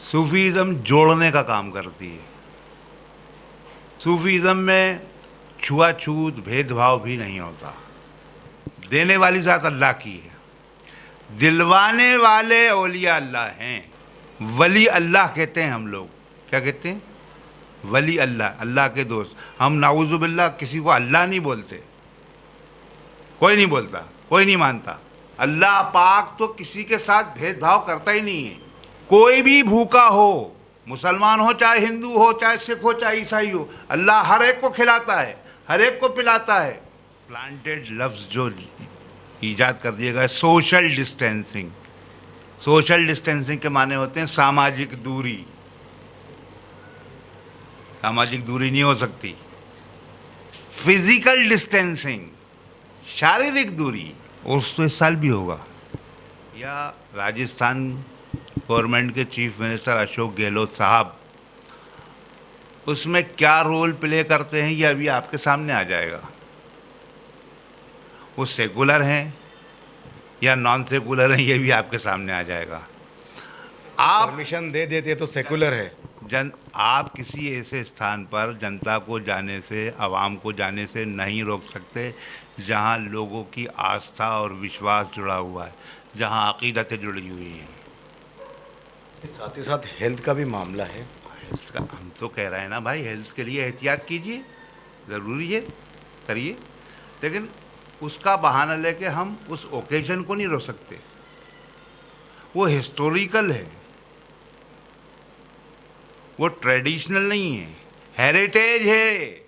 सूफीज़्म जोड़ने का काम करती है। सूफीज़्म में छुआछूत भेदभाव भी नहीं होता। देने वाली ज़ात अल्लाह की है, दिलवाने वाले औलिया अल्लाह हैं। वली अल्लाह कहते हैं हम लोग। क्या कहते हैं? वली अल्लाह, अल्लाह के दोस्त। हम नाउज़ुबिल्लाह किसी को अल्लाह नहीं बोलते, कोई नहीं बोलता, कोई नहीं मानता। अल्लाह पाक तो किसी के साथ भेदभाव करता ही नहीं है। कोई भी भूखा हो, मुसलमान हो चाहे हिंदू हो चाहे सिख हो चाहे ईसाई हो, अल्लाह हर एक को खिलाता है, हर एक को पिलाता है। प्लांटेड लफ्ज़ जो ईजाद कर दिया गया, सोशल डिस्टेंसिंग। सोशल डिस्टेंसिंग के माने होते हैं सामाजिक दूरी। सामाजिक दूरी नहीं हो सकती। फिजिकल डिस्टेंसिंग, शारीरिक दूरी, उस तो इस साल भी होगा। या राजस्थान गवर्नमेंट के चीफ मिनिस्टर अशोक गहलोत साहब उसमें क्या रोल प्ले करते हैं, ये अभी आपके सामने आ जाएगा। वो सेकुलर हैं या नॉन सेकुलर हैं, ये भी आपके सामने आ जाएगा। आप परमिशन दे देते तो सेकुलर है। आप किसी ऐसे स्थान पर जनता को जाने से, आवाम को जाने से नहीं रोक सकते जहां लोगों की आस्था और विश्वास जुड़ा हुआ है, जहां अकीदतें जुड़ी हुई हैं। साथ ही साथ हेल्थ का भी मामला है। हेल्थ का हम तो कह रहे हैं ना भाई, हेल्थ के लिए एहतियात कीजिए, ज़रूरी है, करिए, लेकिन उसका बहाना लेके हम उस ओकेजन को नहीं रोक सकते। वो हिस्टोरिकल है, वो ट्रेडिशनल नहीं है, हेरिटेज है।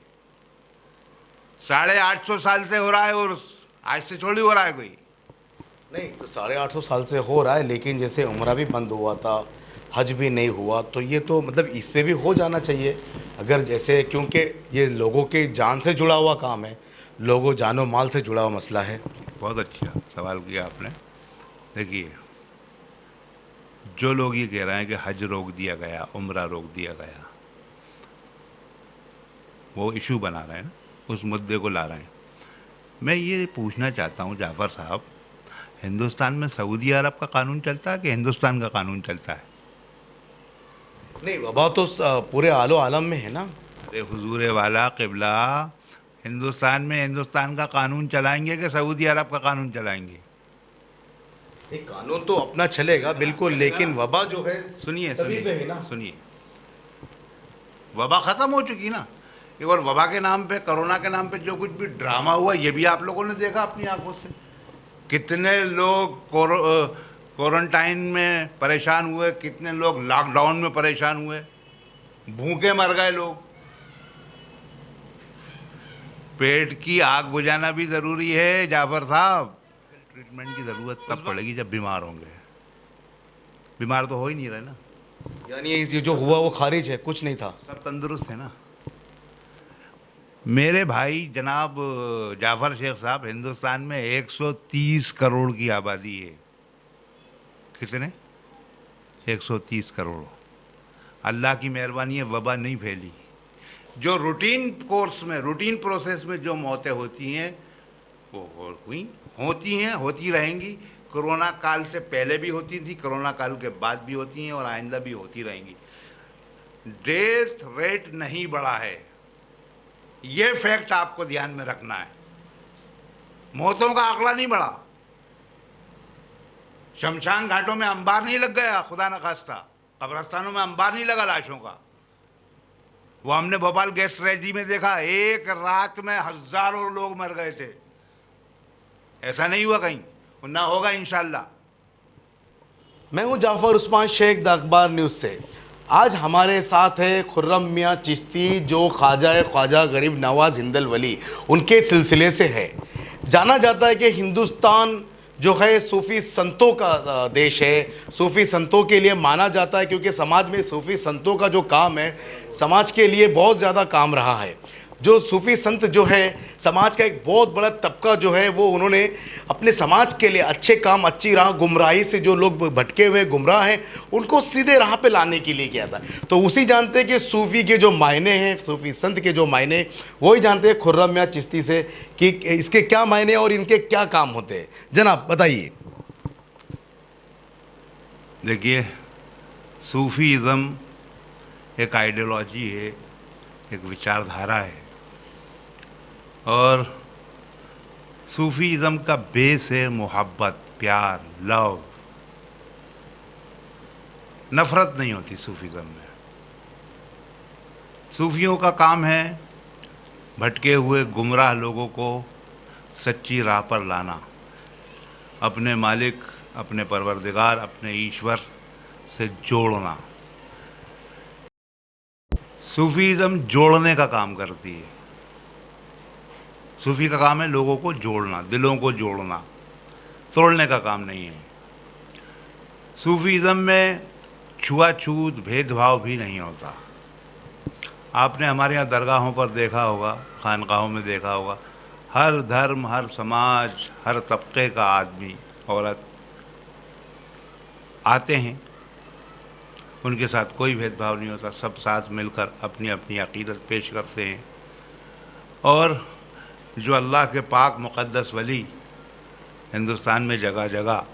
850 साल से हो रहा है और आज से थोड़ी हो रहा है कोई। नहीं तो 850 साल से हो रहा है, लेकिन जैसे उम्रा भी बंद हुआ था, हज भी नहीं हुआ, तो ये तो मतलब इस पे भी हो जाना चाहिए। अगर जैसे, क्योंकि ये लोगों के जान से जुड़ा हुआ काम है, लोगों जानो माल से जुड़ा हुआ मसला है। बहुत अच्छा सवाल किया आपने। देखिए, जो लोग ये कह रहे हैं कि हज रोक दिया गया, उम्रा रोक दिया गया, वो इशू बना रहे हैं ना, उस मुद्दे को ला रहे हैं। मैं ये पूछना चाहता हूँ जाफ़र साहब, हिंदुस्तान में सऊदी अरब का कानून चलता है कि हिंदुस्तान का कानून चलता है? नहीं, वबा तो पूरे आलो आलम में है ना। अरे हुजूर वाला क़िबला, हिंदुस्तान में हिंदुस्तान का कानून चलाएंगे कि सऊदी अरब का कानून चलाएंगे? एक कानून तो अपना चलेगा बिल्कुल, लेकिन वबा जो है सुनिए सभी पे है ना। सुनिए, वबा ख़त्म हो चुकी ना। एक और वबा के नाम पे, कोरोना के नाम पे जो कुछ भी ड्रामा हुआ, ये भी आप लोगों ने देखा अपनी आंखों से। कितने लोग क्वारंटाइन में परेशान हुए, कितने लोग लॉकडाउन में परेशान हुए, भूखे मर गए लोग। पेट की आग बुझाना भी ज़रूरी है जाफ़र साहब। ट्रीटमेंट की ज़रूरत तब पड़ेगी जब बीमार होंगे। बीमार तो हो ही नहीं रहे ना, यानी ये जो हुआ वो खारिज है, कुछ नहीं था। सब तंदुरुस्त है ना। मेरे भाई जनाब जाफ़र शेख साहब, हिंदुस्तान में 130 करोड़ की आबादी है। कितने? 130 करोड़। अल्लाह की मेहरबानी है, वबा नहीं फैली। जो रूटीन कोर्स में, रूटीन प्रोसेस में जो मौतें होती हैं वो हुई, होती हैं, होती रहेंगी। कोरोना काल से पहले भी होती थी, कोरोना काल के बाद भी होती हैं और आइंदा भी होती रहेंगी। डेथ रेट नहीं बढ़ा है, ये फैक्ट आपको ध्यान में रखना है। मौतों का आंकड़ा नहीं बढ़ा। शमशान घाटों में अंबार नहीं लग गया, खुदा न खास्ता, कब्रस्तानों में अंबार नहीं लगा लाशों का। वो हमने भोपाल गैस ट्रेजेडी में देखा, एक रात में हजारों लोग मर गए थे। ऐसा नहीं हुआ कहीं, और ना होगा इंशाल्लाह। मैं हूं जाफर उस्मान शेख, द अखबार न्यूज़ से। आज हमारे साथ है खुर्रम मियाँ चिश्ती, जो ख्वाजा गरीब नवाज हिंदल वली उनके सिलसिले से है। जाना जाता है कि हिंदुस्तान जो है सूफ़ी संतों का देश है, सूफ़ी संतों के लिए माना जाता है, क्योंकि समाज में सूफ़ी संतों का जो काम है, समाज के लिए बहुत ज़्यादा काम रहा है। जो सूफ़ी संत जो है, समाज का एक बहुत बड़ा तबका जो है, वो उन्होंने अपने समाज के लिए अच्छे काम, अच्छी राह, गुमराही से जो लोग भटके हुए गुमराह हैं, उनको सीधे राह पे लाने के लिए किया था। तो उसी जानते हैं कि सूफ़ी के जो मायने हैं, सूफ़ी संत के जो मायने, वही जानते हैं खुर्रम मियाँ चिश्ती से कि इसके क्या मायने और इनके क्या काम होते हैं। जनाब बताइए। देखिए, सूफ़ीज़म एक आइडियोलॉजी है, एक विचारधारा है, और सूफ़ीज़म का बेस है मोहब्बत, प्यार, लव। नफ़रत नहीं होती सूफ़ीज़म में। सूफ़ियों का काम है भटके हुए गुमराह लोगों को सच्ची राह पर लाना, अपने मालिक, अपने परवरदिगार, अपने ईश्वर से जोड़ना। सूफ़ीज़म जोड़ने का काम करती है। सूफ़ी का काम है लोगों को जोड़ना, दिलों को जोड़ना, तोड़ने का काम नहीं है। सूफ़ीज़म में छुआछूत, भेदभाव भी नहीं होता। आपने हमारे यहाँ दरगाहों पर देखा होगा, खानकाहों में देखा होगा, हर धर्म, हर समाज, हर तबके का आदमी, औरत आते हैं, उनके साथ कोई भेदभाव नहीं होता, सब साथ मिलकर अपनी अपनी अक़ीदत पेश करते हैं। और जो अल्लाह के पाक मुक़द्दस वली हिंदुस्तान में जगह जगह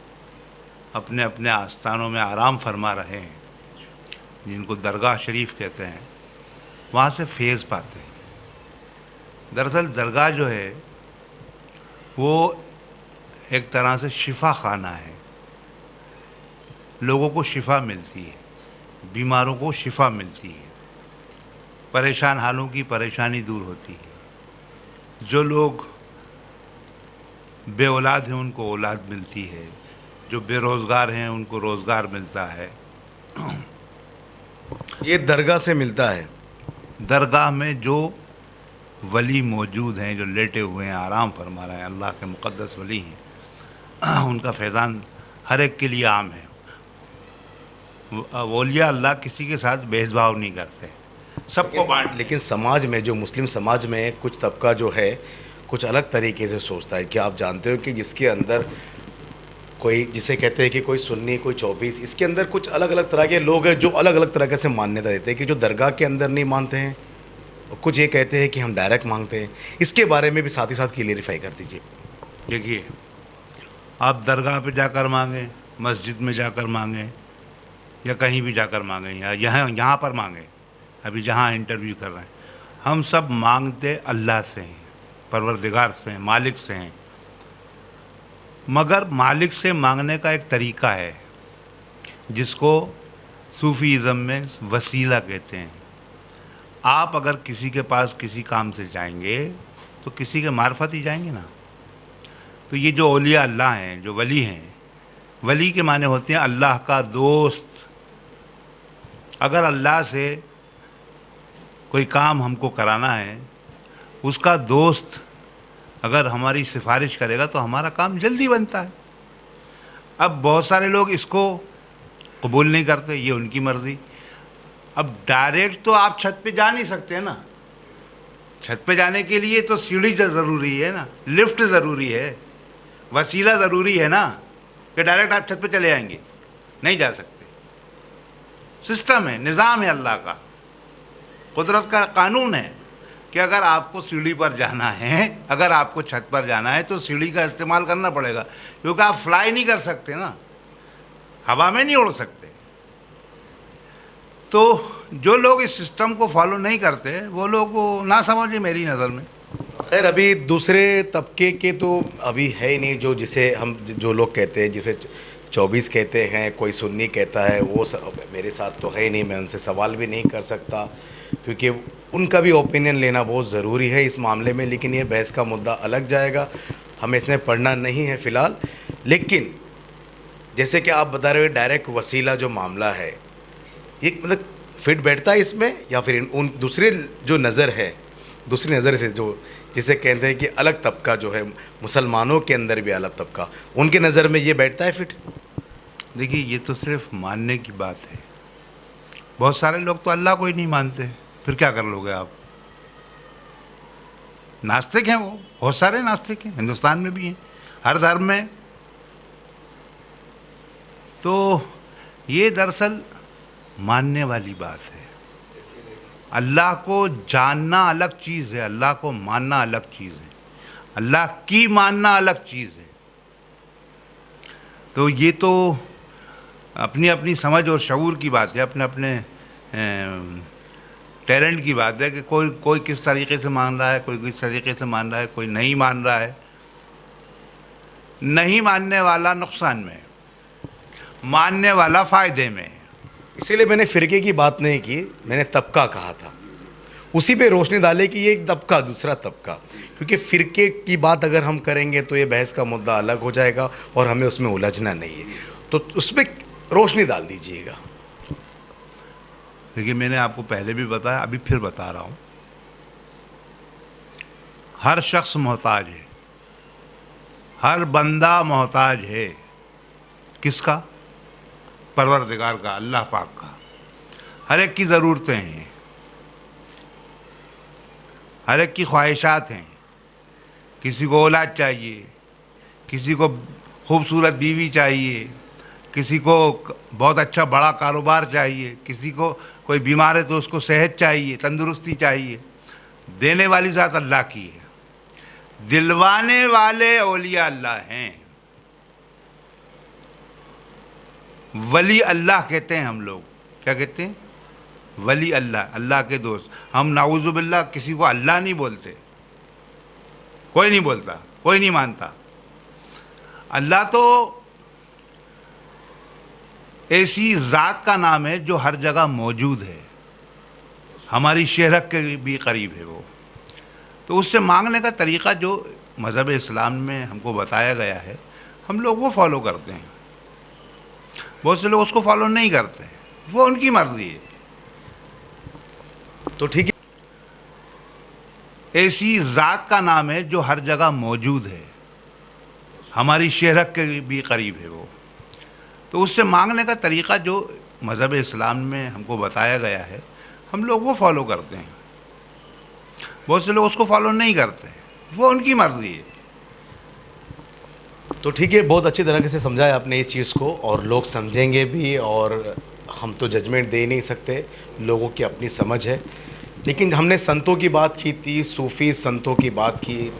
अपने अपने आस्थानों में आराम फरमा रहे हैं, जिनको दरगाह शरीफ कहते हैं, वहाँ से फैज़ पाते हैं। दरअसल दरगाह जो है वो एक तरह से शिफा खाना है। लोगों को शिफा मिलती है, बीमारों को शिफा मिलती है, परेशान हालों की परेशानी दूर होती है। जो लोग बे औलाद हैं उनको औलाद मिलती है, जो बेरोज़गार हैं उनको रोज़गार मिलता है। ये दरगाह से मिलता है। दरगाह में जो वली मौजूद हैं, जो लेटे हुए हैं, आराम फरमा रहे हैं, अल्लाह के मुक़द्दस वली हैं, उनका फैज़ान हर एक के लिए आम है। औलिया अल्लाह किसी के साथ भेदभाव नहीं करते, सबको बांट। लेकिन समाज में, जो मुस्लिम समाज में कुछ तबका जो है कुछ अलग तरीके से सोचता है। क्या आप जानते हो कि जिसके अंदर कोई, जिसे कहते हैं कि कोई सुन्नी, कोई 24, इसके अंदर कुछ अलग अलग तरह के लोग हैं जो अलग अलग तरीके से मान्यता देते हैं कि जो दरगाह के अंदर नहीं मानते हैं, और कुछ ये कहते हैं कि हम डायरेक्ट मांगते हैं। इसके बारे में भी साथ ही साथ क्लियरिफाई कर दीजिए। देखिए, आप दरगाह पे जाकर मांगें, मस्जिद में जाकर मांगें, या कहीं भी जाकर मांगें, या यहाँ पर मांगें, अभी जहाँ इंटरव्यू कर रहे हैं, हम सब मांगते अल्लाह से हैं, परवरदिगार से हैं, मालिक से हैं। मगर मालिक से मांगने का एक तरीका है जिसको सूफ़ीज़म में वसीला कहते हैं। आप अगर किसी के पास किसी काम से जाएंगे तो किसी के मार्फत ही जाएंगे ना। तो ये जो औलिया अल्लाह हैं, जो वली हैं, वली के माने होते हैं अल्लाह का दोस्त। अगर अल्लाह से कोई काम हमको कराना है, उसका दोस्त अगर हमारी सिफारिश करेगा तो हमारा काम जल्दी बनता है। अब बहुत सारे लोग इसको कबूल नहीं करते, ये उनकी मर्ज़ी। अब डायरेक्ट तो आप छत पे जा नहीं सकते ना। छत पे जाने के लिए तो सीढ़ी ज़रूरी है ना, लिफ्ट ज़रूरी है, वसीला ज़रूरी है ना, कि डायरेक्ट आप छत पे चले आएंगे, नहीं जा सकते। सिस्टम है, निज़ाम है अल्लाह का, कुदरत का कानून है कि अगर आपको सीढ़ी पर जाना है, अगर आपको छत पर जाना है तो सीढ़ी का इस्तेमाल करना पड़ेगा, क्योंकि आप फ्लाई नहीं कर सकते ना, हवा में नहीं उड़ सकते। तो जो लोग इस सिस्टम को फॉलो नहीं करते वो लोग ना समझे मेरी नज़र में। खैर, अभी दूसरे तबके के तो अभी है ही नहीं, जो जिसे हम, जो लोग कहते हैं, जिसे 24 कहते हैं, कोई सुन्नी कहता है, वो मेरे साथ तो है ही नहीं। मैं उनसे सवाल भी नहीं कर सकता क्योंकि उनका भी ओपिनियन लेना बहुत ज़रूरी है इस मामले में। लेकिन ये बहस का मुद्दा अलग जाएगा, हमें इसमें पढ़ना नहीं है फ़िलहाल। लेकिन जैसे कि आप बता रहे हो, डायरेक्ट वसीला जो मामला है, ये मतलब फिट बैठता है इसमें, या फिर उन दूसरे जो नज़र है, दूसरी नज़र से जो जिसे कहते हैं कि अलग तबका जो है, मुसलमानों के अंदर भी अलग तबका, उनके नज़र में ये बैठता है फिट? देखिए, ये तो सिर्फ मानने की बात है। बहुत सारे लोग तो अल्लाह को ही नहीं मानते, फिर क्या कर लोगे आप? नास्तिक हैं वो, बहुत सारे नास्तिक हैं, हिंदुस्तान में भी हैं, हर धर्म में। तो ये दरअसल मानने वाली बात है। अल्लाह को जानना अलग चीज़ है, अल्लाह को मानना अलग चीज़ है, अल्लाह की मानना अलग चीज़ है। तो ये तो अपनी अपनी समझ और शऊर की बात है, अपने अपने टैलेंट की बात है कि कोई कोई किस तरीके से मान रहा है, कोई किस तरीके से मान रहा है, कोई नहीं मान रहा है। नहीं मानने वाला नुकसान में, मानने वाला फ़ायदे में। इसीलिए मैंने फ़िरके की बात नहीं की, मैंने तबका कहा था। उसी पे रोशनी डाले कि ये एक तबका, दूसरा तबका, क्योंकि फ़िरके की बात अगर हम करेंगे तो ये बहस का मुद्दा अलग हो जाएगा और हमें उसमें उलझना नहीं है। तो उस पर रोशनी डाल दीजिएगा। देखिए, मैंने आपको पहले भी बताया, अभी फिर बता रहा हूँ, हर शख्स मोहताज है, हर बंदा मोहताज है। किसका? परवरदिगार का, अल्लाह पाक का। हर एक की ज़रूरतें हैं, हर एक की ख्वाहिशात हैं। किसी को औलाद चाहिए, किसी को खूबसूरत बीवी चाहिए, किसी को बहुत अच्छा बड़ा कारोबार चाहिए, किसी को कोई बीमार है तो उसको सेहत चाहिए, तंदुरुस्ती चाहिए। देने वाली ज़ात अल्लाह की है, दिलवाने वाले औलिया अल्लाह हैं। वली अल्लाह कहते हैं हम लोग। क्या कहते हैं? वली अल्लाह, अल्लाह के दोस्त। हम नाउज़ुबिल्लाह किसी को अल्लाह नहीं बोलते, कोई नहीं बोलता, कोई नहीं मानता। अल्लाह तो ऐसी ज़ात का नाम है जो हर जगह मौजूद है, हमारी शहरत के भी करीब है वो। तो उससे मांगने का तरीक़ा जो मज़हब इस्लाम में हमको बताया गया है, हम लोग वो फॉलो करते हैं। बहुत से लोग उसको फॉलो नहीं करते, वो उनकी मर्ज़ी है। तो ठीक है, ऐसी ज़ात का नाम है जो हर जगह मौजूद है, हमारी शहरत के भी करीब है वो। तो उससे मांगने का तरीक़ा जो मज़हब इस्लाम में हमको बताया गया है, हम लोग वो फॉलो करते हैं। बहुत से लोग उसको फॉलो नहीं करते, वो उनकी मर्ज़ी है। तो ठीक है, बहुत अच्छी तरीके से समझाया आपने इस चीज़ को, और लोग समझेंगे भी, और हम तो जजमेंट दे नहीं सकते, लोगों की अपनी समझ है। लेकिन हमने संतों की बात की थी, सूफ़ी संतों की बात की।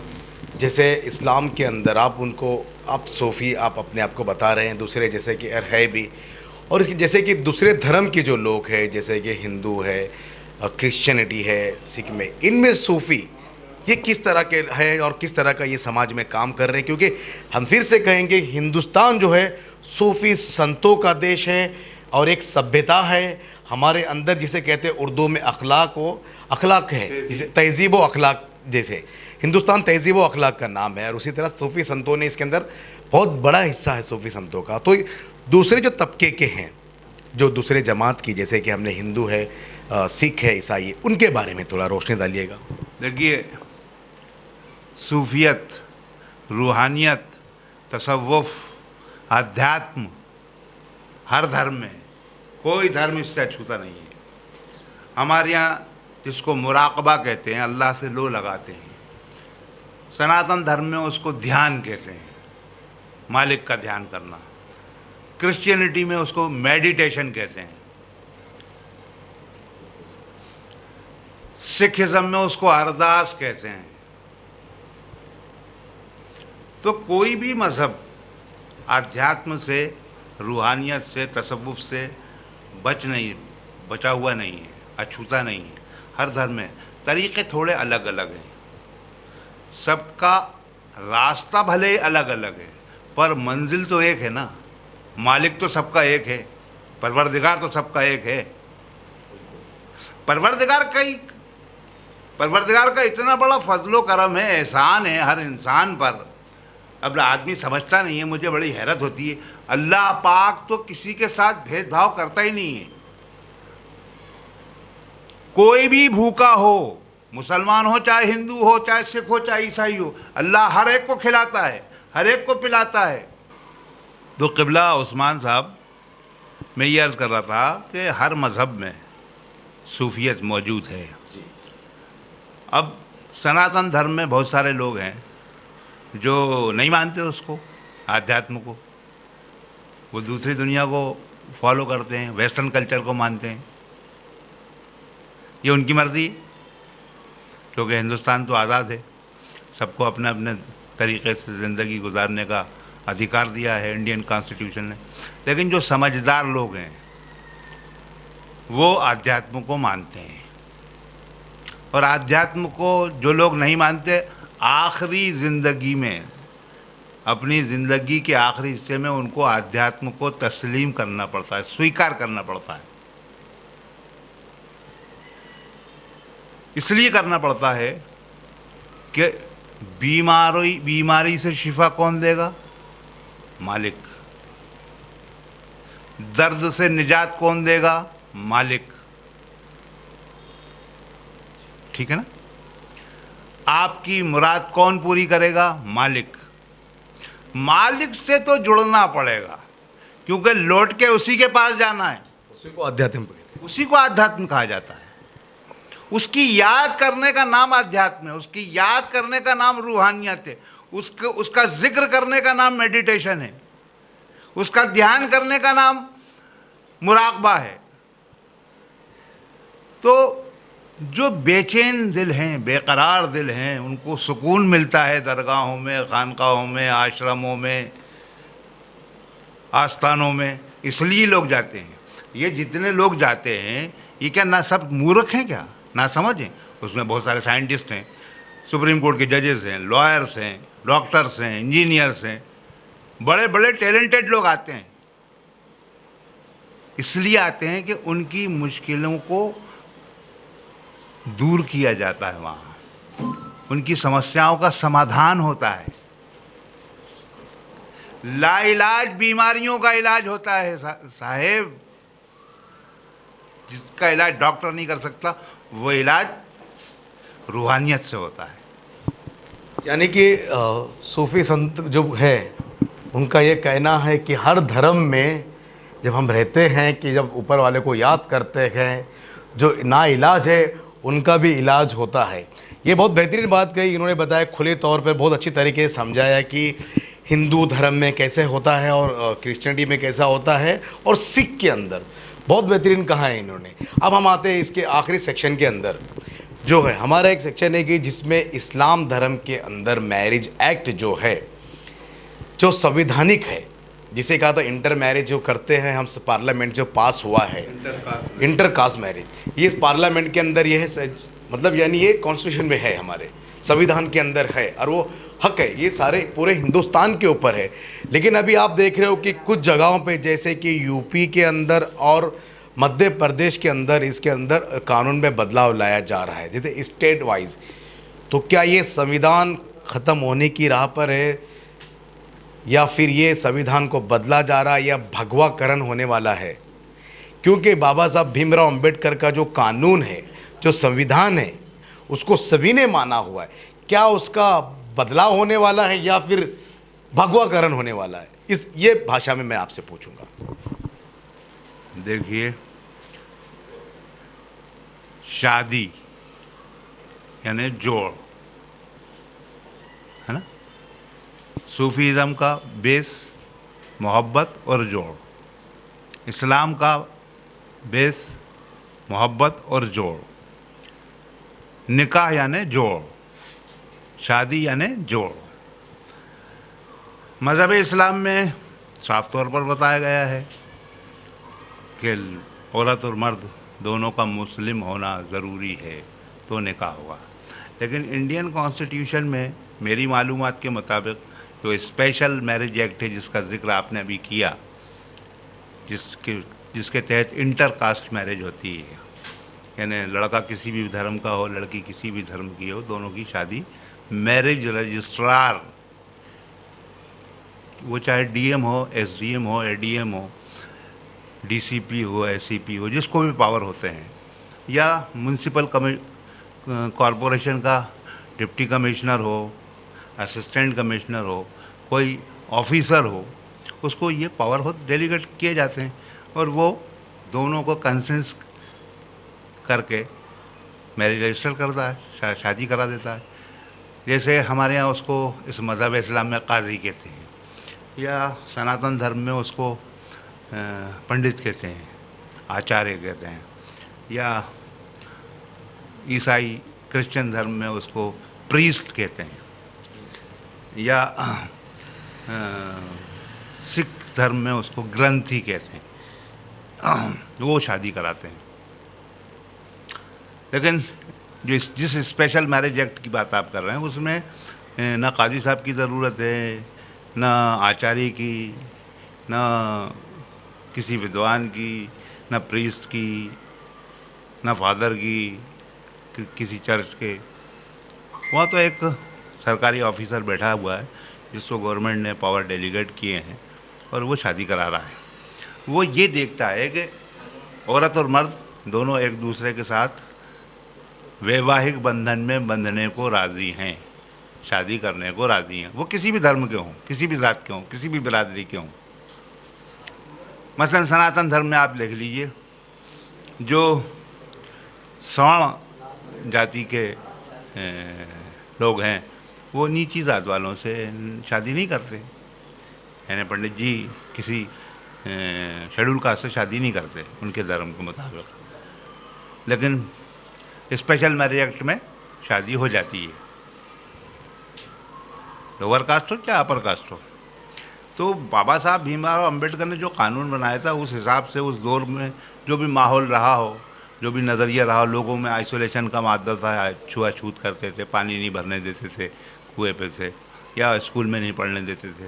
जैसे इस्लाम के अंदर आप उनको, आप सूफ़ी आप अपने आप को बता रहे हैं, दूसरे जैसे कि है भी, और इसकी जैसे कि दूसरे धर्म के जो लोग हैं, जैसे कि हिंदू है, क्रिश्चियनिटी है, सिख में, इनमें सूफ़ी ये किस तरह के हैं और किस तरह का ये समाज में काम कर रहे हैं? क्योंकि हम फिर से कहेंगे, हिंदुस्तान जो है सूफ़ी संतों का देश है और एक सभ्यता है हमारे अंदर, जिसे कहते हैं उर्दू में अखलाक है, जिसे तहज़ीब व अखलाक, जैसे हिंदुस्तान तहज़ीब व अखलाक का नाम है, और उसी तरह सूफ़ी संतों ने इसके अंदर बहुत बड़ा हिस्सा है सूफ़ी संतों का। तो दूसरे जो तबके के हैं, जो दूसरे जमात की, जैसे कि हमने हिंदू है, सिख है, ईसाई है, उनके बारे में थोड़ा रोशनी डालिएगा। देखिए, सूफियत, रूहानियत, तसव्वुफ़, आध्यात्म, हर धर्म में, कोई धर्म इससे अछूता नहीं है। हमारे यहाँ जिसको मुराक़बा कहते हैं, अल्लाह से लो लगाते हैं, सनातन धर्म में उसको ध्यान कहते हैं, मालिक का ध्यान करना। क्रिश्चियनिटी में उसको मेडिटेशन कहते हैं, सिखिज़म में उसको अरदास कहते हैं। तो कोई भी मज़हब आध्यात्म से, रूहानियत से, तसव्वुफ़ से बचा हुआ नहीं है, अछूता नहीं है। हर धर्म में तरीक़े थोड़े अलग अलग हैं, सबका रास्ता भले ही अलग अलग है, पर मंजिल तो एक है ना। मालिक तो सबका एक है, परवरदिगार तो सबका एक है। परवरदिगार का इतना बड़ा फजलो करम है, एहसान है हर इंसान पर। अब आदमी समझता नहीं है, मुझे बड़ी हैरत होती है। अल्लाह पाक तो किसी के साथ भेदभाव करता ही नहीं है। कोई भी भूखा हो, मुसलमान हो चाहे हिंदू हो, चाहे सिख हो चाहे ईसाई हो, अल्लाह हर एक को खिलाता है, हर एक को पिलाता है। तो क़िबला उस्मान साहब, मैं ये अर्ज़ कर रहा था कि हर मज़हब में सूफियत मौजूद है। अब सनातन धर्म में बहुत सारे लोग हैं जो नहीं मानते उसको, आध्यात्म को। वो दूसरी दुनिया को फॉलो करते हैं, वेस्टर्न कल्चर को मानते हैं। ये उनकी मर्ज़ी, क्योंकि हिंदुस्तान तो आज़ाद है, सबको अपने अपने तरीक़े से ज़िंदगी गुजारने का अधिकार दिया है इंडियन कॉन्स्टिट्यूशन ने। लेकिन जो समझदार लोग हैं वो आध्यात्म को मानते हैं, और आध्यात्म को जो लोग नहीं मानते, आखिरी ज़िंदगी में, अपनी ज़िंदगी के आखिरी हिस्से में उनको आध्यात्म को तस्लीम करना पड़ता है, स्वीकार करना पड़ता है। इसलिए करना पड़ता है कि बीमारी से शिफा कौन देगा? मालिक। दर्द से निजात कौन देगा? मालिक। ठीक है ना? आपकी मुराद कौन पूरी करेगा? मालिक। मालिक से तो जुड़ना पड़ेगा, क्योंकि लौट के उसी के पास जाना है। उसी को अध्यात्म कहते हैं। उसी को आध्यात्म कहा जाता है। उसकी याद करने का नाम अध्यात्म है, उसकी याद करने का नाम रूहानियत है, उसका जिक्र करने का नाम मेडिटेशन है, उसका ध्यान करने का नाम मुराकबा है। तो जो बेचैन दिल हैं, बेकरार दिल हैं, उनको सुकून मिलता है दरगाहों में, खानकाहों में, आश्रमों में, आस्थानों में, इसलिए लोग जाते हैं। ये जितने लोग जाते हैं, ये क्या ना सब मूर्ख हैं क्या? ना समझें? उसमें बहुत सारे साइंटिस्ट हैं, सुप्रीम कोर्ट के जजेस हैं, लॉयर्स हैं, डॉक्टर्स हैं, इंजीनियर्स हैं, बड़े बड़े टैलेंटेड लोग आते हैं। इसलिए आते हैं कि उनकी मुश्किलों को दूर किया जाता है, वहाँ उनकी समस्याओं का समाधान होता है। लाइलाज बीमारियों का इलाज होता है साहेब। जिसका इलाज डॉक्टर नहीं कर सकता, वो इलाज रूहानियत से होता है। यानी कि सूफी संत जो है उनका ये कहना है कि हर धर्म में जब हम रहते हैं कि जब ऊपर वाले को याद करते हैं, जो ना इलाज है उनका भी इलाज होता है। ये बहुत बेहतरीन बात कही इन्होंने, बताया खुले तौर पे, बहुत अच्छी तरीके से समझाया कि हिंदू धर्म में कैसे होता है और क्रिश्चियनिटी में कैसा होता है और सिख के अंदर। बहुत बेहतरीन कहा है इन्होंने। अब हम आते हैं इसके आखिरी सेक्शन के अंदर, जो है हमारा एक सेक्शन है कि जिसमें इस्लाम धर्म के अंदर मैरिज एक्ट जो है, जो संवैधानिक है, जिसे कहा था इंटर मैरिज जो करते हैं हम, पार्लियामेंट जो पास हुआ है, इंटर कास्ट मैरिज, ये इस पार्लियामेंट के अंदर ये है, मतलब यानी ये कॉन्स्टिट्यूशन में है, हमारे संविधान के अंदर है, और वो हक है, ये सारे पूरे हिंदुस्तान के ऊपर है। लेकिन अभी आप देख रहे हो कि कुछ जगहों पे, जैसे कि यूपी के अंदर और मध्य प्रदेश के अंदर, इसके अंदर कानून में बदलाव लाया जा रहा है, जैसे स्टेट वाइज। तो क्या ये संविधान ख़त्म होने की राह पर है, या फिर ये संविधान को बदला जा रहा है, या भगवाकरण होने वाला है? क्योंकि बाबा साहब भीमराव अंबेडकर का जो कानून है, जो संविधान है, उसको सभी ने माना हुआ है। क्या उसका बदलाव होने वाला है या फिर भगवाकरण होने वाला है? ये भाषा में मैं आपसे पूछूंगा। देखिए, शादी यानी जोड़ है ना। सूफीज़म का बेस मोहब्बत और जोड़, इस्लाम का बेस मोहब्बत और जोड़, निकाह यानी जोड़, शादी यानी जोड़। मज़हब इस्लाम में साफ तौर पर बताया गया है कि औरत और मर्द दोनों का मुस्लिम होना ज़रूरी है तो निकाह होगा। लेकिन इंडियन कॉन्स्टिट्यूशन में मेरी मालूमात के मुताबिक जो स्पेशल मैरिज एक्ट है, जिसका जिक्र आपने अभी किया, जिसके तहत इंटर कास्ट मैरिज होती है, यानी लड़का किसी भी धर्म का हो, लड़की किसी भी धर्म की हो, दोनों की शादी मैरिज रजिस्ट्रार, वो चाहे डीएम हो, एसडीएम हो, एडीएम हो, डीसीपी हो, एससीपी हो, जिसको भी पावर होते हैं, या म्यूनसिपल कॉरपोरेशन का डिप्टी कमिश्नर हो, असिस्टेंट कमिश्नर हो, कोई ऑफिसर हो, उसको ये पावर हो डेलीगेट किए जाते हैं, और वो दोनों को कंसेंस करके मैरिज रजिस्टर करता है, शादी करा देता है। जैसे हमारे यहाँ उसको इस मज़हब इस्लाम में काजी कहते हैं, या सनातन धर्म में उसको पंडित कहते हैं, आचार्य कहते हैं, या ईसाई क्रिश्चियन धर्म में उसको प्रीस्ट कहते हैं, या सिख धर्म में उसको ग्रंथी कहते हैं, वो शादी कराते हैं। लेकिन जिस स्पेशल मैरिज एक्ट की बात आप कर रहे हैं उसमें ना काजी साहब की ज़रूरत है, ना आचार्य की, ना किसी विद्वान की, ना प्रीस्ट की, ना फादर की, किसी चर्च के। वहाँ तो एक सरकारी ऑफिसर बैठा हुआ है जिसको गवर्नमेंट ने पावर डेलीगेट किए हैं और वो शादी करा रहा है। वो ये देखता है कि औरत और मर्द दोनों एक दूसरे के साथ वैवाहिक बंधन में बंधने को राज़ी हैं, शादी करने को राज़ी हैं, वो किसी भी धर्म के हों, किसी भी जात के हों, किसी भी बिरादरी के हों। मसलन सनातन धर्म में आप देख लीजिए, जो सवर्ण जाति के लोग हैं वो नीची जात वालों से शादी नहीं करते, यानी पंडित जी किसी शेड्यूल कास्ट से शादी नहीं करते उनके धर्म के मुताबिक। लेकिन स्पेशल मैरिज एक्ट में शादी हो जाती है, लोअर कास्ट हो या अपर कास्ट हो। तो बाबा साहब भीमराव अम्बेडकर ने जो कानून बनाया था उस हिसाब से उस दौर में जो भी माहौल रहा हो, जो भी नज़रिया रहा हो, लोगों में आइसोलेशन का मादा था, छुआछूत करते थे, पानी नहीं भरने देते थे कुएं पे से, या स्कूल में नहीं पढ़ने देते थे,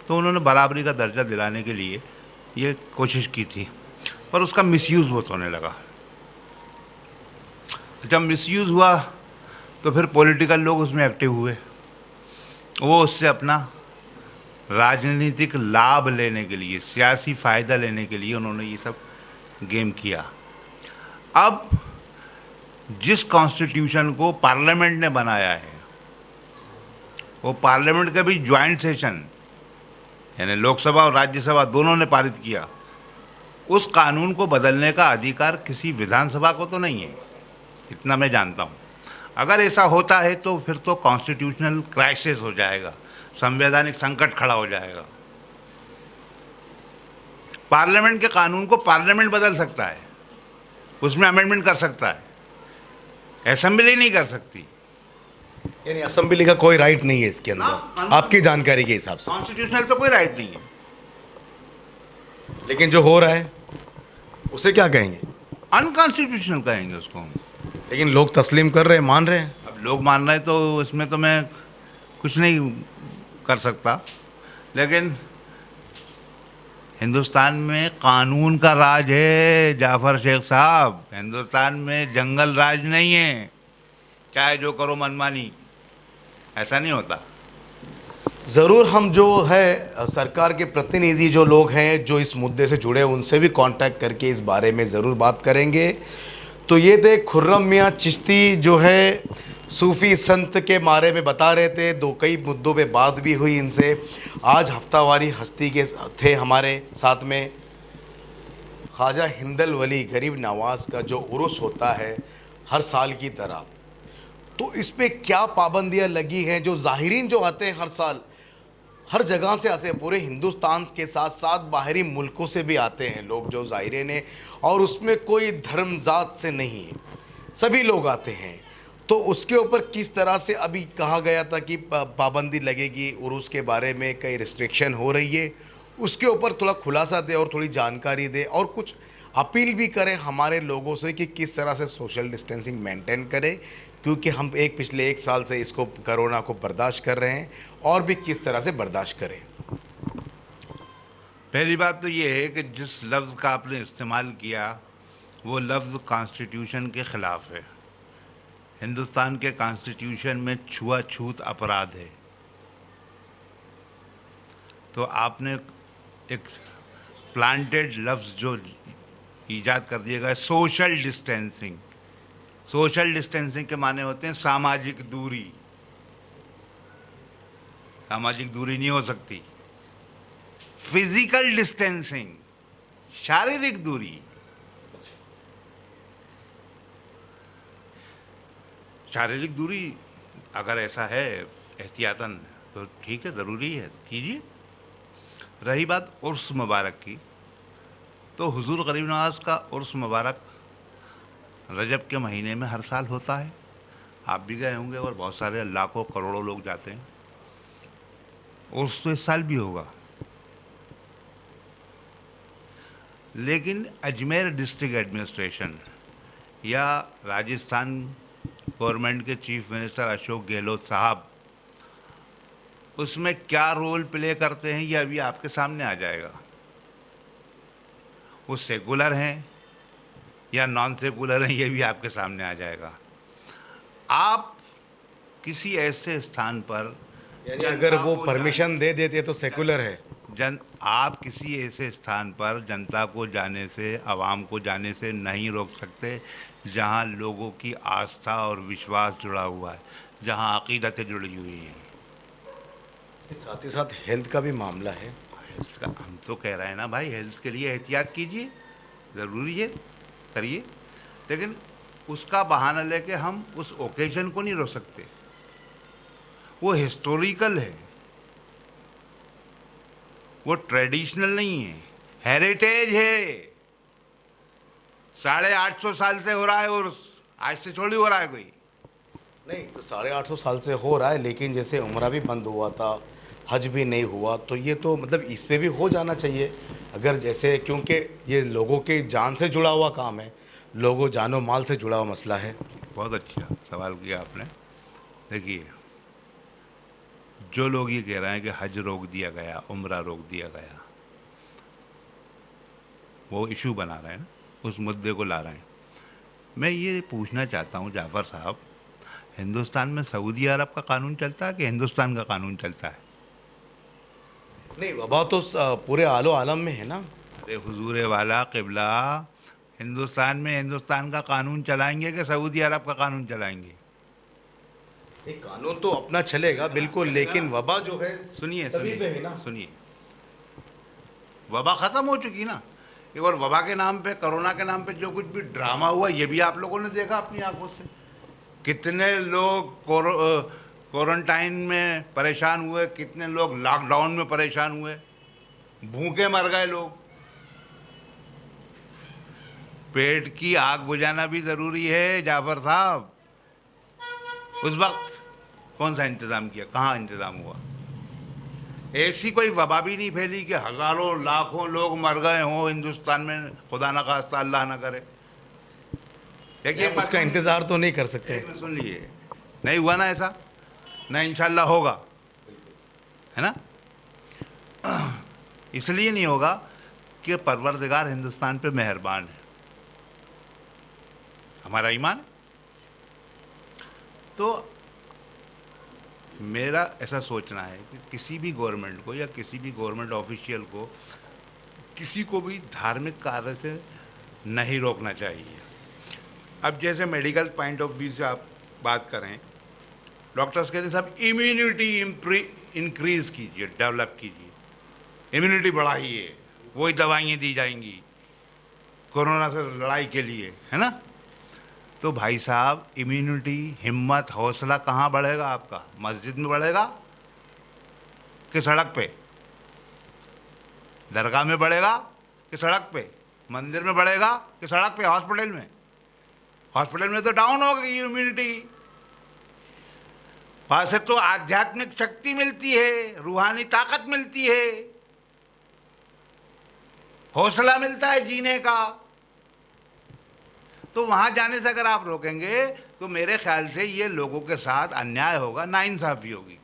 तो उन्होंने बराबरी का दर्जा दिलाने के लिए ये कोशिश की थी। पर उसका मिसयूज़ बहुत होने लगा। जब मिसयूज़ हुआ तो फिर पॉलिटिकल लोग उसमें एक्टिव हुए, वो उससे अपना राजनीतिक लाभ लेने के लिए, सियासी फ़ायदा लेने के लिए उन्होंने ये सब गेम किया। अब जिस कॉन्स्टिट्यूशन को पार्लियामेंट ने बनाया है, वो पार्लियामेंट का भी ज्वाइंट सेशन, यानी लोकसभा और राज्यसभा दोनों ने पारित किया, उस कानून को बदलने का अधिकार किसी विधानसभा को तो नहीं है, इतना मैं जानता हूँ। अगर ऐसा होता है तो फिर तो कॉन्स्टिट्यूशनल क्राइसिस हो जाएगा, संवैधानिक संकट खड़ा हो जाएगा। पार्लियामेंट के कानून को पार्लियामेंट बदल सकता है, उसमें अमेंडमेंट कर सकता है, असेंबली नहीं कर सकती। यानी असेंबली का कोई राइट नहीं है इसके अंदर, आपकी जानकारी के हिसाब से कॉन्स्टिट्यूशनल तो कोई राइट नहीं है। लेकिन जो हो रहा है उसे क्या कहेंगे? अनकॉन्स्टिट्यूशनल कहेंगे उसको हम। लेकिन लोग तस्लीम कर रहे हैं, मान रहे हैं। अब लोग मान रहे हैं तो इसमें तो मैं कुछ नहीं कर सकता, लेकिन हिंदुस्तान में कानून का राज है जाफ़र शेख साहब, हिंदुस्तान में जंगल राज नहीं है, चाहे जो करो मनमानी, ऐसा नहीं होता। ज़रूर हम जो है सरकार के प्रतिनिधि जो लोग हैं जो इस मुद्दे से जुड़े हैं उनसे भी कांटेक्ट करके इस बारे में ज़रूर बात करेंगे। तो ये थे खुर्रम मियाँ चिश्ती जो है सूफ़ी संत के बारे में बता रहे थे। कई मुद्दों पे बात भी हुई इनसे। आज हफ्तावारी हस्ती के थे हमारे साथ में। ख्वाजा हिंदल वली गरीब नवाज़ का जो उर्स होता है हर साल की तरह, तो इस पे क्या पाबंदियां लगी हैं? जो ज़ाहिरीन जो आते हैं हर साल हर जगह से आते हैं, पूरे हिंदुस्तान के साथ साथ बाहरी मुल्कों से भी आते हैं लोग जो ज़ाहिरीन हैं, और उसमें कोई धर्म ज़ात से नहीं है, सभी लोग आते हैं। तो उसके ऊपर किस तरह से अभी कहा गया था कि पाबंदी लगेगी, उर्स के बारे में कई रिस्ट्रिक्शन हो रही है, उसके ऊपर थोड़ा खुलासा दे और थोड़ी जानकारी दे और कुछ अपील भी करें हमारे लोगों से कि किस तरह से सोशल डिस्टेंसिंग मेंटेन करें, क्योंकि हम पिछले 1 साल से इसको कोरोना को बर्दाश्त कर रहे हैं और भी किस तरह से बर्दाश्त करें। पहली बात तो ये है कि जिस लफ्ज़ का आपने इस्तेमाल किया वो लफ्ज़ कॉन्स्टिट्यूशन के ख़िलाफ़ है। हिंदुस्तान के कॉन्स्टिट्यूशन में छुआछूत अपराध है, तो आपने एक प्लांटेड लफ्ज़ जो ईजाद कर दिया गया सोशल डिस्टेंसिंग। सोशल डिस्टेंसिंग के माने होते हैं सामाजिक दूरी। सामाजिक दूरी नहीं हो सकती। फिजिकल डिस्टेंसिंग, शारीरिक दूरी। शारीरिक दूरी अगर ऐसा है एहतियातन तो ठीक है, ज़रूरी है, कीजिए। रही बात उर्स मुबारक की, तो हुजूर गरीब नवाज़ का उर्स मुबारक रजब के महीने में हर साल होता है। आप भी गए होंगे और बहुत सारे लाखों करोड़ों लोग जाते हैं। उर्स तो इस साल भी होगा। लेकिन अजमेर डिस्ट्रिक्ट एडमिनिस्ट्रेशन या राजस्थान गवर्नमेंट के चीफ मिनिस्टर अशोक गहलोत साहब उसमें क्या रोल प्ले करते हैं ये अभी आपके सामने आ जाएगा। वो सेकुलर हैं या नॉन सेकुलर हैं ये भी आपके सामने आ जाएगा। आप किसी ऐसे स्थान पर यानी अगर वो परमिशन दे देते तो सेकुलर है। आप किसी ऐसे स्थान पर जनता को जाने से, आवाम को जाने से नहीं रोक सकते जहां लोगों की आस्था और विश्वास जुड़ा हुआ है, जहां अकीदतें जुड़ी हुई हैं। साथ ही साथ हेल्थ का भी मामला है। हेल्थ का हम तो कह रहे हैं ना भाई, हेल्थ के लिए एहतियात कीजिए, ज़रूरी है, करिए, लेकिन उसका बहाना लेके हम उस ओकेजन को नहीं रोक सकते। वो हिस्टोरिकल है, वो ट्रेडिशनल नहीं है, हेरिटेज है। 850 साल से हो रहा है और आज से थोड़ी हो रहा है कोई। नहीं तो 850 साल से हो रहा है, लेकिन जैसे उम्रा भी बंद हुआ था, हज भी नहीं हुआ, तो ये तो मतलब इस पे भी हो जाना चाहिए। अगर जैसे, क्योंकि ये लोगों के जान से जुड़ा हुआ काम है, लोगों जानो माल से जुड़ा हुआ मसला है। बहुत अच्छा सवाल किया आपने। देखिए, जो लोग ये कह रहे हैं कि हज रोक दिया गया, उम्रा रोक दिया गया, वो इशू बना रहे हैं ना, उस मुद्दे को ला रहे हैं। मैं ये पूछना चाहता हूँ जाफ़र साहब, हिंदुस्तान में सऊदी अरब का कानून चलता है कि हिंदुस्तान का कानून चलता है? नहीं, वबा तो पूरे आलो आलम में है ना। अरे हुजूर वाला क़िबला, हिंदुस्तान में हिंदुस्तान का कानून चलाएंगे कि सऊदी अरब का कानून चलाएंगे? एक कानून तो अपना चलेगा बिल्कुल, लेकिन वबा जो है सुनिए सभी पे है सुनिए ना। सुनिए, वबा ख़त्म हो चुकी ना। एक और वबा के नाम पे, कोरोना के नाम पे जो कुछ भी ड्रामा हुआ ये भी आप लोगों ने देखा अपनी आंखों से। कितने लोग क्वारंटाइन में परेशान हुए, कितने लोग लॉकडाउन में परेशान हुए, भूखे मर गए लोग। पेट की आग बुझाना भी ज़रूरी है जाफ़र साहब। उस वक्त कौन सा इंतज़ाम किया, कहाँ इंतज़ाम हुआ? ऐसी कोई वबा भी नहीं फैली कि हज़ारों लाखों लोग मर गए हों हिंदुस्तान में, खुदा न खास्ता, अल्लाह ना करे। देखिए, आप उसका इंतज़ार तो नहीं कर सकते। एक मिनट सुन लीजिए, नहीं हुआ ना ऐसा, ना इंशाल्लाह होगा, है ना। इसलिए नहीं होगा कि परवरदिगार हिंदुस्तान पे मेहरबान है, हमारा ईमान है। तो मेरा ऐसा सोचना है कि किसी भी गवर्नमेंट को या किसी भी गवर्नमेंट ऑफिशियल को किसी को भी धार्मिक कार्य से नहीं रोकना चाहिए। अब जैसे मेडिकल पॉइंट ऑफ व्यू से आप बात करें, डॉक्टर्स कहते हैं साहब इम्यूनिटी इंक्रीज़ कीजिए, डेवलप कीजिए, इम्यूनिटी बढ़ाइए, वही दवाइयाँ दी जाएंगी कोरोना से लड़ाई के लिए, है ना। तो भाई साहब, इम्यूनिटी, हिम्मत, हौसला कहाँ बढ़ेगा आपका? मस्जिद में बढ़ेगा कि सड़क पे? दरगाह में बढ़ेगा कि सड़क पे? मंदिर में बढ़ेगा कि सड़क पे? हॉस्पिटल में? हॉस्पिटल में तो डाउन हो गई इम्यूनिटी। वहाँ से तो आध्यात्मिक शक्ति मिलती है, रूहानी ताकत मिलती है, हौसला मिलता है जीने का। तो वहाँ जाने से अगर आप रोकेंगे तो मेरे ख्याल से ये लोगों के साथ अन्याय होगा, नाइंसाफ़ी होगी।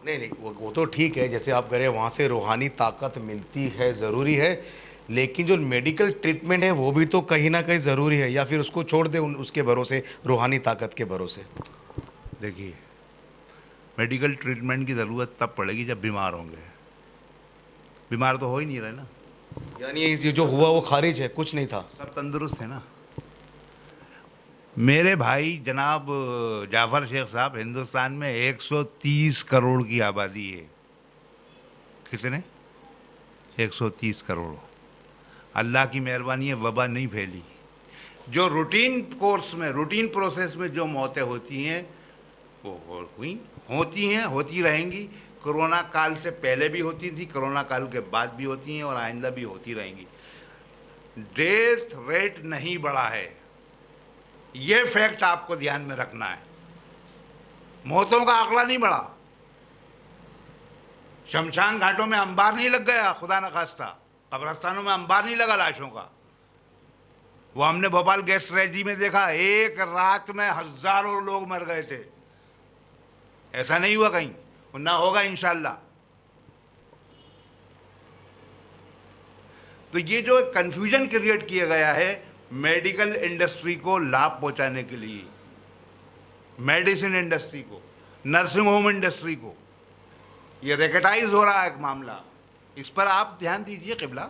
नहीं, वो तो ठीक है, जैसे आप कह रहे हैं वहाँ से रूहानी ताकत मिलती है, ज़रूरी है, लेकिन जो मेडिकल ट्रीटमेंट है वो भी तो कहीं ना कहीं ज़रूरी है, या फिर उसको छोड़ दे उसके भरोसे, रूहानी ताकत के भरोसे। देखिए, मेडिकल ट्रीटमेंट की ज़रूरत तब पड़ेगी जब बीमार होंगे। बीमार तो हो ही नहीं रहे ना, यानी ये जो हुआ वो खारिज है, कुछ नहीं था, सब तंदुरुस्त है ना। मेरे भाई जनाब जाफ़र शेख साहब, हिंदुस्तान में 130 करोड़ की आबादी है। कितने? 130 करोड़। अल्लाह की मेहरबानी है, वबा नहीं फैली। जो रूटीन कोर्स में, रूटीन प्रोसेस में जो मौतें होती हैं वो हुई, होती हैं, होती रहेंगी। कोरोना काल से पहले भी होती थी, कोरोना काल के बाद भी होती हैं और आइंदा भी होती रहेंगी। डेथ रेट नहीं बढ़ा है, ये फैक्ट आपको ध्यान में रखना है। मौतों का आंकड़ा नहीं बढ़ा, शमशान घाटों में अंबार नहीं लग गया, खुदा न खास्ता, कब्रस्तानों में अंबार नहीं लगा लाशों का। वो हमने भोपाल गैस ट्रेजेडी में देखा, एक रात में हजारों लोग मर गए थे। ऐसा नहीं हुआ कहीं, और ना होगा इंशाल्लाह। तो ये जो कंफ्यूजन क्रिएट किया गया है मेडिकल इंडस्ट्री को लाभ पहुंचाने के लिए, मेडिसिन इंडस्ट्री को, नर्सिंग होम इंडस्ट्री को, ये रेकेटाइज हो रहा है एक मामला, इस पर आप ध्यान दीजिए क़िबला।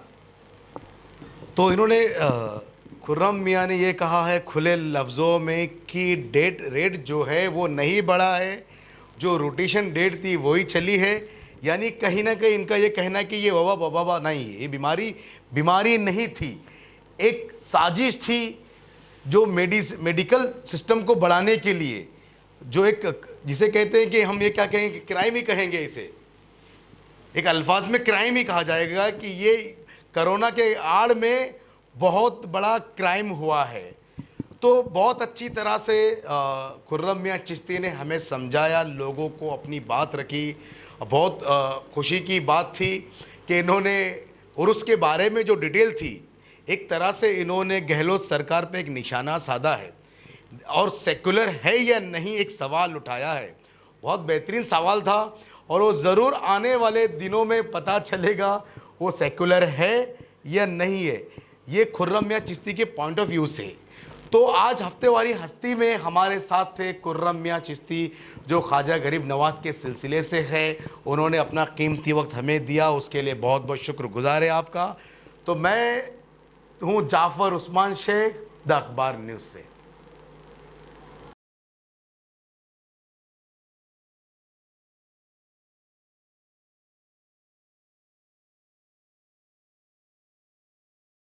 तो इन्होंने खुर्रम मियाँ ने ये कहा है खुले लफ्ज़ों में कि डेट रेट जो है वो नहीं बढ़ा है, जो रोटेशन डेट थी वही चली है। यानी कहीं ना कहीं इनका ये कहना है कि ये वबा नहीं, ये बीमारी नहीं थी, एक साजिश थी जो मेडिकल सिस्टम को बढ़ाने के लिए, जो एक जिसे कहते हैं कि हम ये क्या कहेंगे, क्राइम ही कहेंगे इसे, एक अल्फाज में क्राइम ही कहा जाएगा कि ये कोरोना के आड़ में बहुत बड़ा क्राइम हुआ है। तो बहुत अच्छी तरह से खुर्रम मियाँ चिश्ती ने हमें समझाया, लोगों को अपनी बात रखी। बहुत खुशी की बात थी कि इन्होंने, और उसके बारे में जो डिटेल थी, एक तरह से इन्होंने गहलोत सरकार पे एक निशाना साधा है और सेकुलर है या नहीं एक सवाल उठाया है। बहुत बेहतरीन सवाल था और वो ज़रूर आने वाले दिनों में पता चलेगा वो सेकुलर है या नहीं है, ये खुर्रम मियाँ चिश्ती के पॉइंट ऑफ व्यू से। तो आज हफ्तेवारी हस्ती में हमारे साथ थे खुर्रम मियाँ चिश्ती, जो ख्वाजा गरीब नवाज़ के सिलसिले से है। उन्होंने अपना कीमती वक्त हमें दिया, उसके लिए बहुत बहुत शुक्रगुजार है आपका। तो मैं हूँ जाफ़र उस्मान शेख, द अखबार न्यूज़ से।